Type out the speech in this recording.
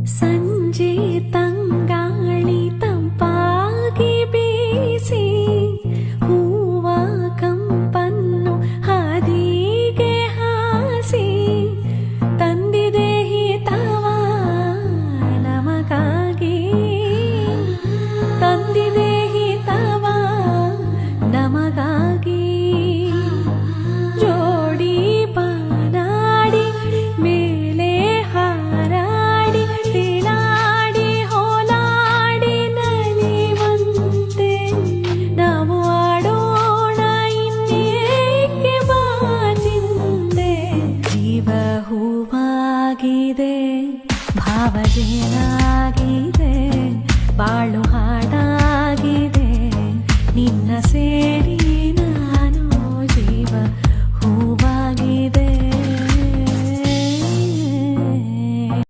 ಸಂಜೆ ತಂಗಾಳಿ ತಂಪಾಗಿ ಬೀಸಿ ಹೂವ ಕಂಪನ್ನು ಹಾದಿಗೆ ಹಾಸಿ ತಂದಿದೆ ಹಿತವ ನಮಗಾಗಿ, ತಂದಿದೆ ಹಿತವ ನಮಗಾಗಿ. ಜೋಡಿ ಬಾನಾಡಿ ಮೇಲೆ ಹಾರಾಡಿ ತಿಲಾಡಿ ಹೋಲಾಡಿ ನಲಿವಂತೆ ನಾವು ಆಡೋಣ ಇನ್ನೇಕೆ ಬಾಚಿಂದೆ. ಜೀವ ಹೂವಾಗಿದೆ, ಭಾವಜೇನಾಗಿದೆ, ಬಾಳು ಹಾಡಾಗಿದೆ ನಿನ್ನ ಸೇರಿ